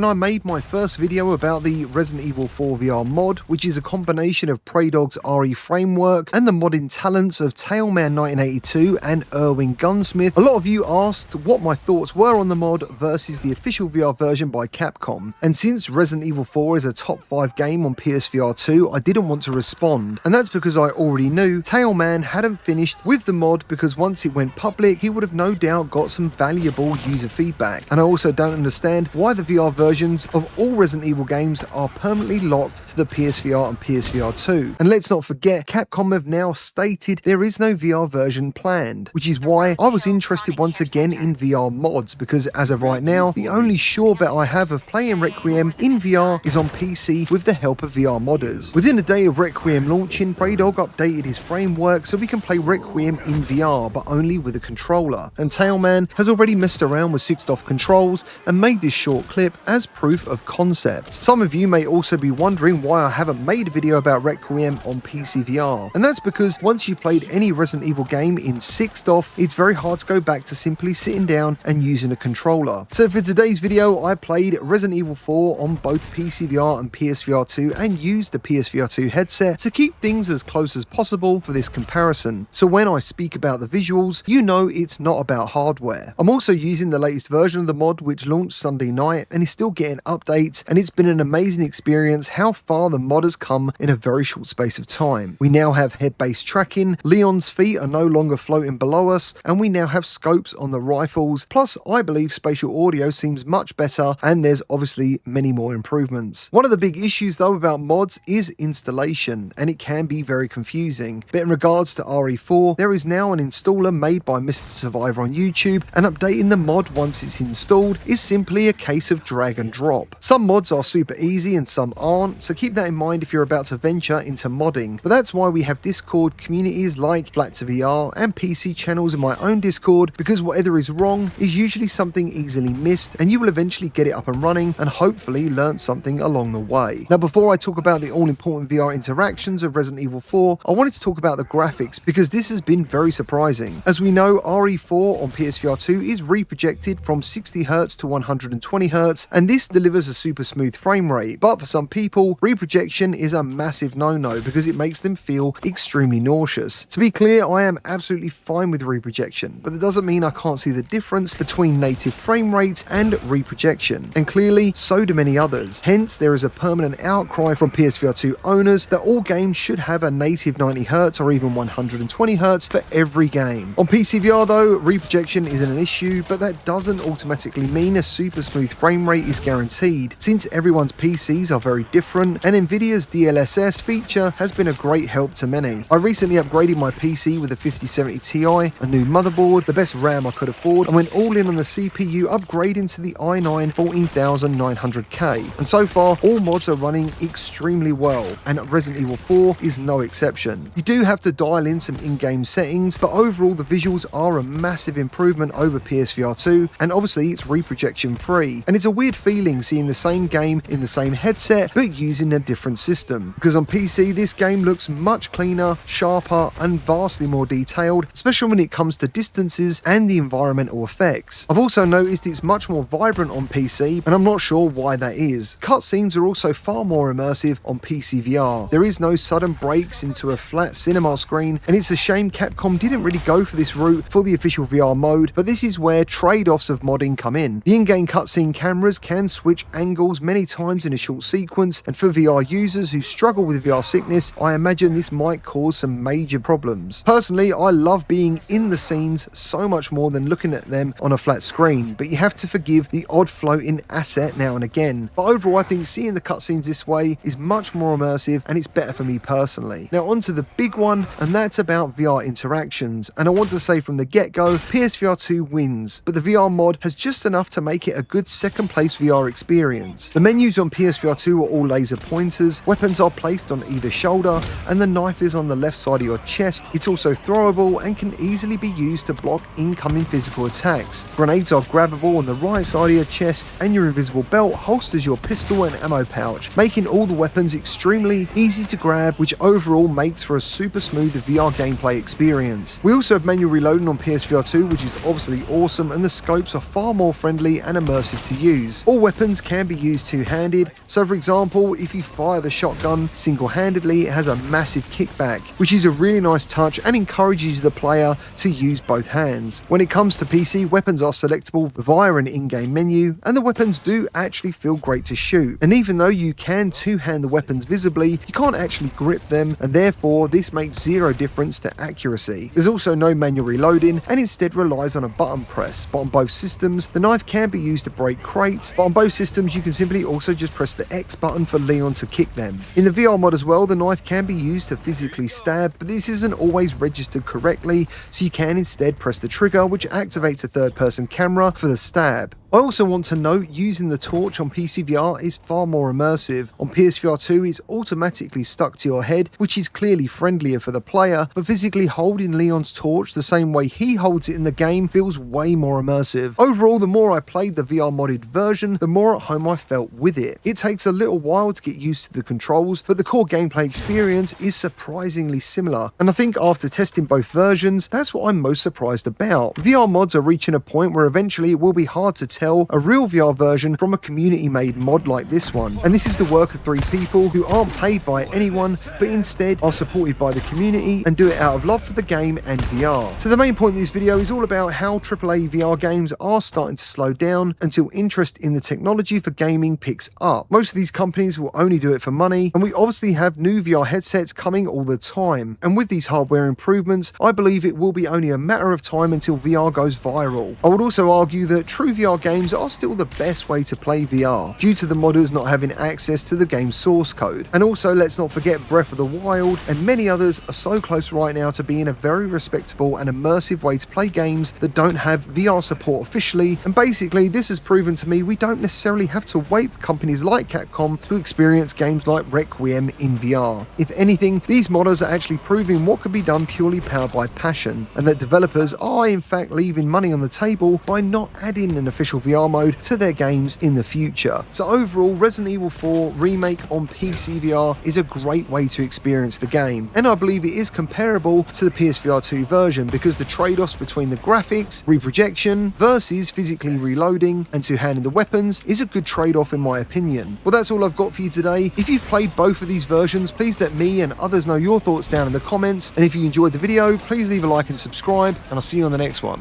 And I made my first video about the Resident Evil 4 VR mod, which is a combination of Praydog's RE framework and the modding talents of Tailman1982 and ErwinGunsmith. A lot of you asked what my thoughts were on the mod versus the official VR version by Capcom, and since Resident Evil 4 is a top 5 game on PSVR2, I didn't want to respond, and that's because I already knew Tailman hadn't finished with the mod, because once it went public he would have no doubt got some valuable user feedback. And I also don't understand why the VR versions of all Resident Evil games are permanently locked to the PSVR and PSVR2. And let's not forget, Capcom have now stated there is no VR version planned, which is why I was interested once again in VR mods, because as of right now, the only sure bet I have of playing Requiem in VR is on PC with the help of VR modders. Within a day of Requiem launching, Praydog updated his framework so we can play Requiem in VR, but only with a controller. And Tailman has already messed around with 6-DoF controls and made this short clip as proof of concept. Some of you may also be wondering why I haven't made a video about Requiem on PCVR, and that's because once you played any Resident Evil game in 6-DoF, it's very hard to go back to simply sitting down and using a controller. So for today's video, I played Resident Evil 4 on both PCVR and PSVR2 and used the PSVR2 headset to keep things as close as possible for this comparison. So when I speak about the visuals, you know it's not about hardware. I'm also using the latest version of the mod, which launched Sunday night and is still getting updates, and it's been an amazing experience how far the mod has come in a very short space of time. We now have head-based tracking, Leon's feet are no longer floating below us, and we now have scopes on the rifles, plus I believe spatial audio seems much better, and there's obviously many more improvements. One of the big issues though about mods is installation, and it can be very confusing. But in regards to RE4, there is now an installer made by Mr. Survivor on YouTube, and updating the mod once it's installed is simply a case of drag and drop. Some mods are super easy and some aren't, so keep that in mind if you're about to venture into modding. But that's why we have Discord communities like Flat2VR and PC channels in my own Discord, because whatever is wrong is usually something easily missed, and you will eventually get it up and running and hopefully learn something along the way. Now, before I talk about the all-important VR interactions of Resident Evil 4, I wanted to talk about the graphics, because this has been very surprising. As we know, RE4 on PSVR2 is reprojected from 60Hz to 120Hz, and this delivers a super smooth frame rate, but for some people, reprojection is a massive no-no because it makes them feel extremely nauseous. To be clear, I am absolutely fine with reprojection, but that doesn't mean I can't see the difference between native frame rates and reprojection, and clearly, so do many others. Hence, there is a permanent outcry from PSVR2 owners that all games should have a native 90Hz or even 120Hz for every game. On PCVR though, reprojection isn't an issue, but that doesn't automatically mean a super smooth frame rate is guaranteed, since everyone's PCs are very different, and Nvidia's DLSS feature has been a great help to many. I recently upgraded my PC with a 5070 Ti, a new motherboard, the best RAM I could afford, and went all in on the CPU, upgrading to the i9 14900K, and so far all mods are running extremely well, and Resident Evil 4 is no exception. You do have to dial in some in-game settings, but overall the visuals are a massive improvement over PSVR2, and obviously it's reprojection free, and it's a weird feeling seeing the same game in the same headset but using a different system, because on PC this game looks much cleaner, sharper and vastly more detailed, especially when it comes to distances and the environmental effects. I've also noticed it's much more vibrant on PC, and I'm not sure why that is. Cutscenes are also far more immersive on PCVR. There is no sudden breaks into a flat cinema screen, and it's a shame Capcom didn't really go for this route for the official VR mode, but this is where trade-offs of modding come in. The in-game cutscene cameras can switch angles many times in a short sequence, and for VR users who struggle with VR sickness, I imagine this might cause some major problems. Personally, I love being in the scenes so much more than looking at them on a flat screen, but you have to forgive the odd floating asset now and again. But overall, I think seeing the cutscenes this way is much more immersive, and it's better for me personally. Now on to the big one, and that's about VR interactions, and I want to say from the get-go, PSVR2 wins, but the VR mod has just enough to make it a good second place VR experience. The menus on PSVR2 are all laser pointers, weapons are placed on either shoulder, and the knife is on the left side of your chest. It's also throwable and can easily be used to block incoming physical attacks. Grenades are grabbable on the right side of your chest, and your invisible belt holsters your pistol and ammo pouch, making all the weapons extremely easy to grab, which overall makes for a super smooth VR gameplay experience. We also have manual reloading on PSVR2, which is obviously awesome, and the scopes are far more friendly and immersive to use. All weapons can be used two-handed, so for example, if you fire the shotgun single-handedly, it has a massive kickback, which is a really nice touch and encourages the player to use both hands. When it comes to PC, weapons are selectable via an in-game menu, and the weapons do actually feel great to shoot. And even though you can two-hand the weapons visibly, you can't actually grip them, and therefore this makes zero difference to accuracy. There's also no manual reloading, and instead relies on a button press, but on both systems, the knife can be used to break crates, but on both systems you can simply also just press the X button for Leon to kick them. In the VR mod as well, the knife can be used to physically stab, but this isn't always registered correctly, so you can instead press the trigger, which activates a third-person camera for the stab. I also want to note using the torch on PCVR is far more immersive. On PSVR2 it's automatically stuck to your head, which is clearly friendlier for the player, but physically holding Leon's torch the same way he holds it in the game feels way more immersive. Overall, the more I played the VR modded version, the more at home I felt with it. It takes a little while to get used to the controls, but the core gameplay experience is surprisingly similar, and I think after testing both versions, that's what I'm most surprised about. VR mods are reaching a point where eventually it will be hard to tell a real VR version from a community-made mod like this one. And this is the work of 3 people who aren't paid by anyone, but instead are supported by the community and do it out of love for the game and VR. So the main point of this video is all about how AAA VR games are starting to slow down until interest in the technology for gaming picks up. Most of these companies will only do it for money, and we obviously have new VR headsets coming all the time. And with these hardware improvements, I believe it will be only a matter of time until VR goes viral. I would also argue that true VR games are still the best way to play VR, due to the modders not having access to the game's source code. And also, let's not forget Breath of the Wild and many others are so close right now to being a very respectable and immersive way to play games that don't have VR support officially, and basically this has proven to me we don't necessarily have to wait for companies like Capcom to experience games like Requiem in VR. If anything, these modders are actually proving what could be done purely powered by passion, and that developers are in fact leaving money on the table by not adding an official VR mode to their games in the future. So overall, Resident Evil 4 Remake on PCVR is a great way to experience the game, and I believe it is comparable to the PSVR2 version because the trade-offs between the graphics, reprojection versus physically reloading and two-handing the weapons is a good trade-off in my opinion. Well, that's all I've got for you today. If you've played both of these versions, please let me and others know your thoughts down in the comments, and if you enjoyed the video, please leave a like and subscribe, and I'll see you on the next one.